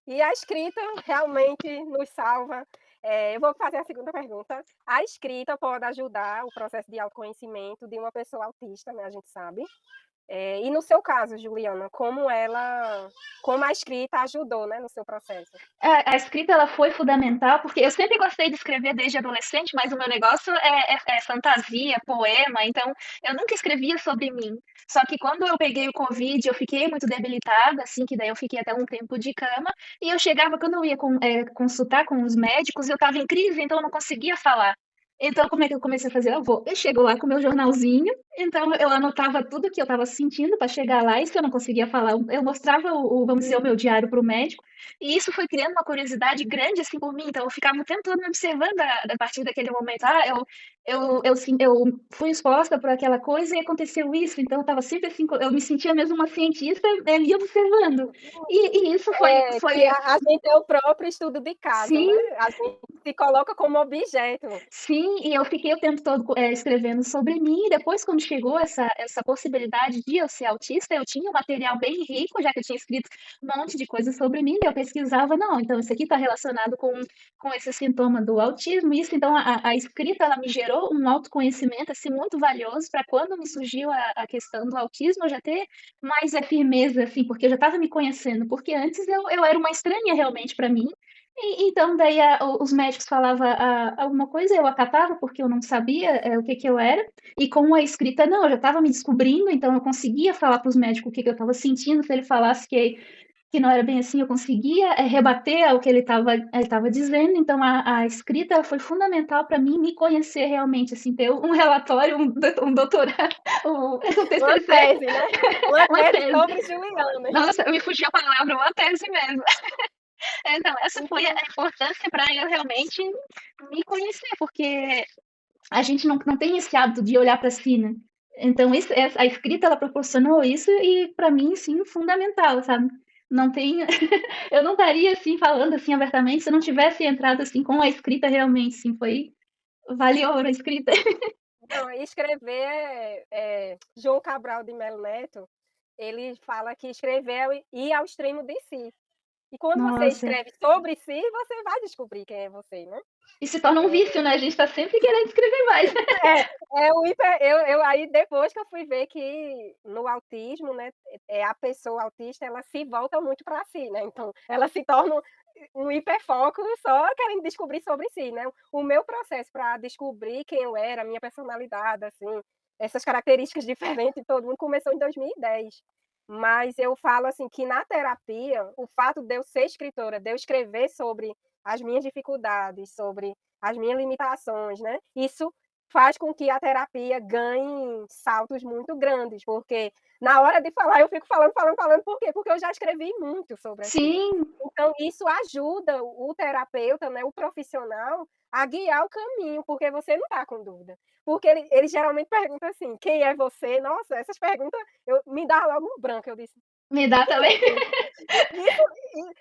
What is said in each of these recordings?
E a escrita realmente nos salva. Eu vou fazer a segunda pergunta. A escrita pode ajudar o processo de autoconhecimento de uma pessoa autista, né, a gente sabe. E no seu caso, Juliana, como a escrita ajudou, né, no seu processo? A escrita ela foi fundamental, porque eu sempre gostei de escrever desde adolescente, mas o meu negócio é fantasia, poema, então eu nunca escrevia sobre mim. Só que quando eu peguei o Covid, eu fiquei muito debilitada, assim, que daí eu fiquei até um tempo de cama, e eu chegava, quando eu ia consultar com os médicos, eu estava em crise, então eu não conseguia falar. Então, como é que eu comecei a fazer? Eu chego lá com o meu jornalzinho, então eu anotava tudo que eu estava sentindo para chegar lá, e se eu não conseguia falar, eu mostrava, vamos dizer, o meu diário para o médico, e isso foi criando uma curiosidade grande, assim, por mim. Então, eu ficava o tempo todo me observando a partir daquele momento. Eu fui exposta por aquela coisa e aconteceu isso. Então, eu estava sempre assim, eu me sentia mesmo uma cientista, me observando. E isso Que foi, a gente é o próprio estudo de caso, né, sim, a gente se coloca como objeto. sim, e eu fiquei o tempo todo escrevendo sobre mim, e depois, quando chegou essa possibilidade de eu ser autista, eu tinha um material bem rico, já que eu tinha escrito um monte de coisas sobre mim, daí eu pesquisava, não, então isso aqui está relacionado com esse sintoma do autismo, isso, então a escrita, ela me gerou um autoconhecimento, assim, muito valioso, para quando me surgiu a questão do autismo, eu já ter mais firmeza, assim, porque eu já estava me conhecendo, porque antes eu era uma estranha realmente para mim, então, daí os médicos falavam alguma coisa, eu acatava porque eu não sabia o que que eu era. E com a escrita, não, eu já estava me descobrindo, então eu conseguia falar para os médicos o que que eu estava sentindo. Se ele falasse que não era bem assim, eu conseguia rebater ao que ele tava dizendo. Então, a escrita foi fundamental para mim me conhecer realmente, assim, ter um relatório, um doutorado, um Uma TCC, tese, né, uma uma tese tese. sobre Juliana. Nossa, me fugiu a palavra, uma tese mesmo. Então, essa foi a Então importância para eu realmente me conhecer, porque a gente não tem esse hábito de olhar para si, né? Então, a escrita, ela proporcionou isso e, para mim, sim, fundamental, sabe? Não tem, eu não estaria assim falando assim abertamente se eu não tivesse entrado assim com a escrita realmente, sim, vale ouro a escrita. não, escrever João Cabral de Melo Neto, ele fala que escrever é o ir ao extremo de si. E quando você Nossa, escreve sobre si, você vai descobrir quem é você, né. e se torna um É vício, né? A gente tá sempre querendo escrever mais. é o hiper eu aí depois que eu fui ver que no autismo, né, a pessoa autista ela se volta muito para si, né, então ela se torna um hiperfoco só querendo descobrir sobre si, né. O meu processo para descobrir quem eu era, a minha personalidade, assim, essas características diferentes de todo mundo começou em 2010. Mas eu falo, assim, que na terapia, o fato de eu ser escritora, de eu escrever sobre as minhas dificuldades, sobre as minhas limitações, né, isso faz com que a terapia ganhe saltos muito grandes, porque na hora de falar eu fico falando, falando, falando, por quê? Porque eu já escrevi muito sobre aquilo. Sim, Então isso ajuda o terapeuta, né, o profissional, a guiar o caminho, porque você não está com dúvida. Porque ele geralmente pergunta assim: "Quem é você?". Nossa, essas perguntas me dá logo um branco, eu disse: me dá "Quem é também. quem?". Isso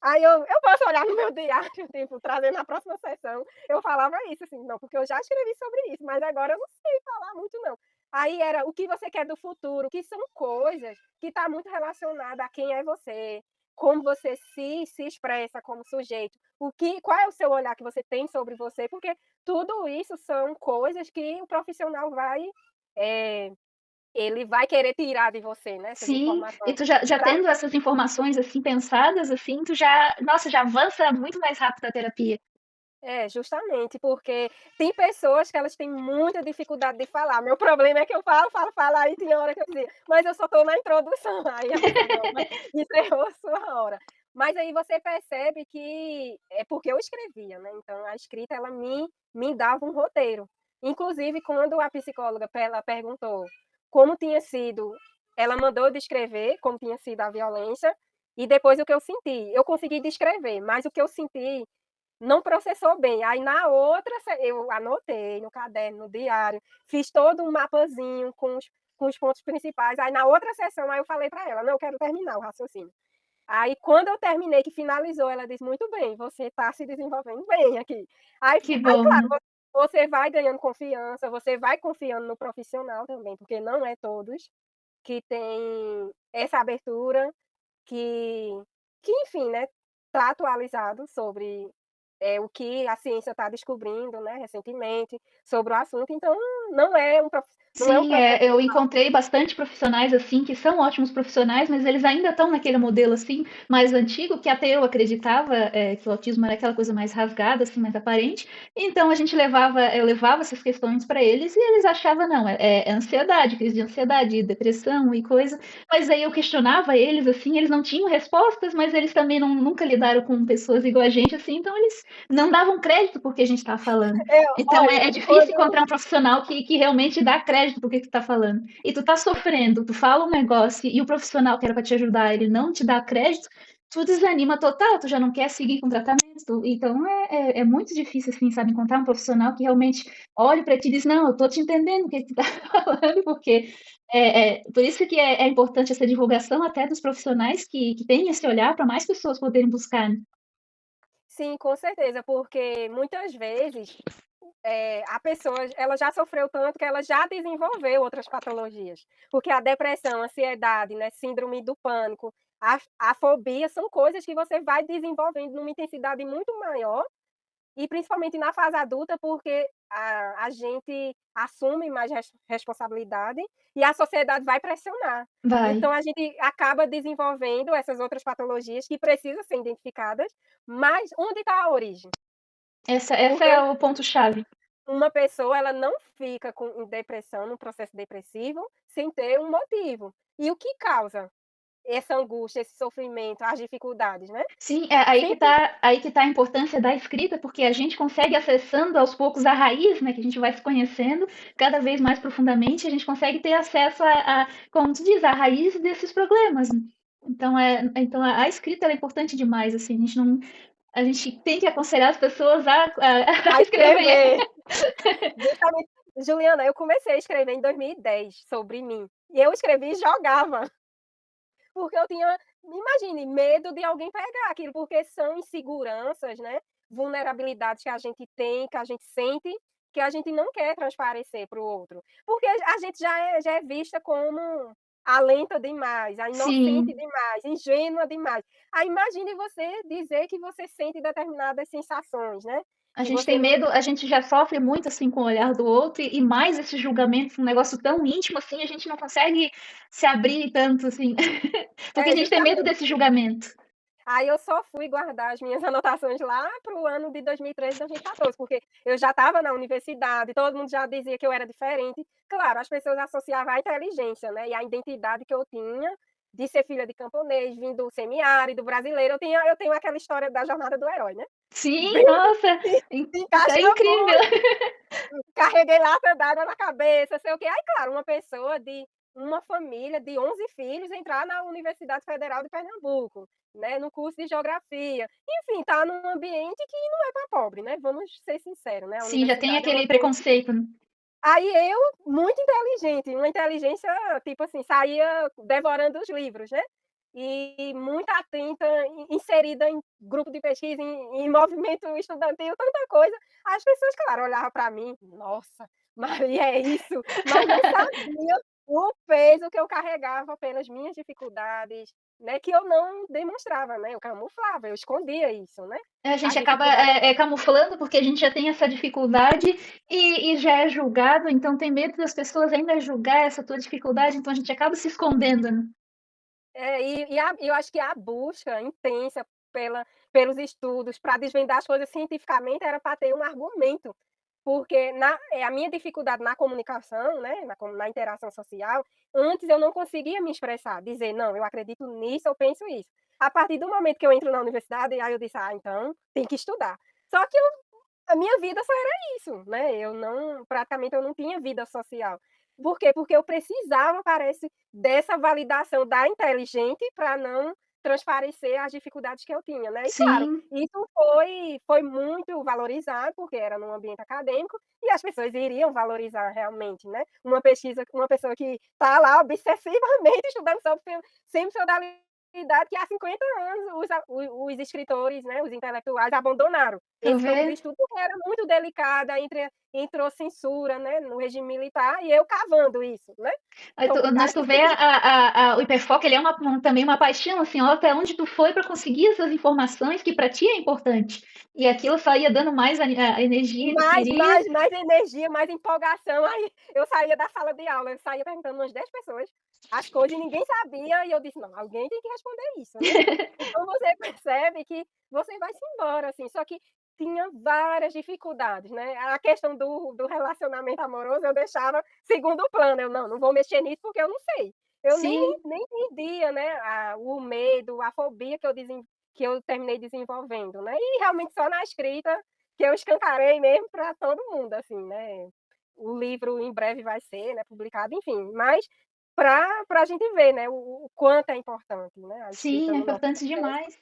aí eu posso olhar no meu diário, tipo, trazer na próxima sessão, eu falava isso, assim: "Não, porque eu já escrevi sobre isso, mas agora eu não sei falar muito não". Aí era: "O que você quer do futuro?", que são coisas que está muito relacionada a quem é você, como você se expressa como sujeito, qual é o seu olhar que você tem sobre você, porque tudo isso são coisas que o profissional eh, ele vai querer tirar de você, né, essas Sim, e informações tu já pra tendo essas informações assim pensadas, assim, tu já, nossa, já avança muito mais rápido a terapia. justamente, porque tem pessoas que elas têm muita dificuldade de falar. Meu problema é que eu falo, falo, falo, aí tinha hora que eu dizia: "Mas eu só estou na introdução", aí a pessoa: "Não, mas encerrou a sua hora". Mas aí você percebe que é porque eu escrevia, né, então a escrita ela me dava um roteiro. Inclusive quando a psicóloga ela perguntou como tinha sido, ela mandou eu descrever como tinha sido a violência, e depois o que eu senti. Eu consegui descrever, mas o que eu senti não processou bem. Aí na outra eu anotei no caderno, no diário, fiz todo um mapazinho com os pontos principais. Aí na outra sessão, aí eu falei para ela: "Não, eu quero terminar o raciocínio". Aí quando eu terminei, que finalizou, ela disse: "Muito bem, você está se desenvolvendo bem aqui". Que Aí bom. claro, você vai ganhando confiança, você vai confiando no profissional também, porque não é todos que têm essa abertura, que enfim, né, tá atualizado sobre, o que a ciência está descobrindo, né, recentemente, sobre o assunto, então não é um Sim, eu profissional. encontrei bastante profissionais assim que são ótimos profissionais, mas eles ainda estão naquele modelo assim mais antigo que até eu acreditava que o autismo era aquela coisa mais rasgada, assim, mais aparente. Então eu levava essas questões para eles e eles achavam não, é ansiedade, crise de ansiedade, depressão e coisa. Mas aí eu questionava eles assim, eles não tinham respostas, mas eles também nunca lidaram com pessoas igual a gente assim, então eles não davam crédito porque a gente estava falando. É, Então olha, é difícil quando encontrar um profissional que realmente dá crédito pro que tu tá falando. E tu tá sofrendo, tu fala um negócio e o profissional que era pra te ajudar, ele não te dá crédito, tu desanima total, tu já não quer seguir com o tratamento. Então é muito difícil, assim, sabe, encontrar um profissional que realmente olhe pra ti e diz, não, eu tô te entendendo o que tu tá falando, porque por isso que é importante essa divulgação até dos profissionais que têm esse olhar para mais pessoas poderem buscar, né? sim, com certeza, porque muitas vezes, a pessoa ela já sofreu tanto que ela já desenvolveu outras patologias, porque a depressão, a ansiedade, né, síndrome do pânico, a fobia são coisas que você vai desenvolvendo numa intensidade muito maior. E principalmente na fase adulta, porque a gente assume mais responsabilidade e a sociedade vai pressionar. Vai. Então a gente acaba desenvolvendo essas outras patologias que precisam ser identificadas, mas onde está a origem? Essa Porque é o ponto-chave. uma pessoa ela não fica em depressão, num processo depressivo, sem ter um motivo. E o que causa essa angústia, esse sofrimento, as dificuldades, né? Sim, Sempre aí que tá a importância da escrita, porque a gente consegue acessando aos poucos a raiz, né, que a gente vai se conhecendo cada vez mais profundamente, a gente consegue ter acesso como tu diz, à raiz desses problemas. Né? Então a escrita ela é importante demais, assim, a gente tem que aconselhar as pessoas a a escrever. escrever. Justamente, Juliana, eu comecei a escrever em 2010 sobre mim. E eu escrevi e jogava, porque eu tinha, imagine, medo de alguém pegar aquilo, porque são inseguranças, né? Vulnerabilidades que a gente tem, que a gente sente, que a gente não quer transparecer para o outro. Porque a gente já é vista como a lenta demais, a inocente Sim, demais, ingênua demais. Aí imagine você dizer que você sente determinadas sensações, né? a Que gente você tem não medo, a gente já sofre muito assim com o olhar do outro e mais esse julgamento, um negócio tão íntimo assim, a gente não consegue se abrir tanto assim, porque a é gente tem medo justamente. desse julgamento. Aí eu só fui guardar as minhas anotações lá para o ano de 2013, 2014, porque eu já estava na universidade, todo mundo já dizia que eu era diferente. Claro, as pessoas associavam a inteligência, né, e a identidade que eu tinha de ser filha de camponês, vindo do semiárido brasileiro. Eu tenho aquela história da jornada do herói, né, Sim, bem nossa, de é encaixe na incrível. carreguei lata d'água na cabeça, sei o quê. Aí, claro, uma pessoa de uma família de 11 filhos entrar na Universidade Federal de Pernambuco, né, no curso de geografia. Enfim, tá num ambiente que não é para pobre, né, vamos ser sinceros, né, a Sim, já tem universidade é um aquele ambiente. preconceito, né? Aí eu, muito inteligente, uma inteligência, tipo assim, saía devorando os livros, né, e muito atenta, inserida em grupo de pesquisa, em movimento estudantil, tanta coisa. As pessoas, claro, olhavam para mim: "Nossa, Maria, é isso?", mas não sabia o peso que eu carregava pelas minhas dificuldades, né, que eu não demonstrava, né, eu camuflava, eu escondia isso, né, A as gente acaba dificuldades. camuflando porque a gente já tem essa dificuldade e já é julgado, então tem medo das pessoas ainda julgar essa tua dificuldade, então a gente acaba se escondendo, né? E eu acho que a busca intensa pelos estudos para desvendar as coisas cientificamente era para ter um argumento, porque a minha dificuldade na comunicação, né, na interação social, antes eu não conseguia me expressar, dizer: "Não, eu acredito nisso, eu penso isso". A partir do momento que eu entro na universidade, aí eu disse: "Ah, então tem que estudar". Só que a minha vida só era isso, né, praticamente eu não tinha vida social. Por quê? Porque eu precisava, parece, dessa validação da inteligente para não transparecer as dificuldades que eu tinha, né. E claro, Sim, isso foi muito valorizado, porque era num ambiente acadêmico, e as pessoas iriam valorizar realmente, né. Uma pessoa que está lá obsessivamente estudando sobre semi-feudalidade, que há 50 anos os escritores, né, os intelectuais abandonaram tu esse campo de vê? estudo, porque era muito delicada entre entrou censura, né, no regime militar e eu cavando isso, né, Aí tu, como mas tu vê o hiperfoco, ele é também uma paixão, assim, ó, até onde tu foi para conseguir essas informações que para ti é importante. E aquilo só ia dando mais a energia que tu queria. mais energia, mais empolgação, aí eu saía da sala de aula, eu saía perguntando umas 10 pessoas as coisas e ninguém sabia, e eu disse: "Não, alguém tem que responder isso, né". Então você percebe que você vai-se embora, assim, só que tinha várias dificuldades, né, a questão do relacionamento amoroso eu deixava segundo plano, eu: "Não, não vou mexer nisso porque eu não sei". Eu Sim, nem entendia, né, o medo, a fobia que eu terminei desenvolvendo, né, e realmente só na escrita que eu escancarei mesmo para todo mundo, assim, né. O livro em breve vai ser, né, publicado, enfim, mas para a gente ver, né, o quanto é importante, né, a escrita sim, é no nosso importante processo. demais.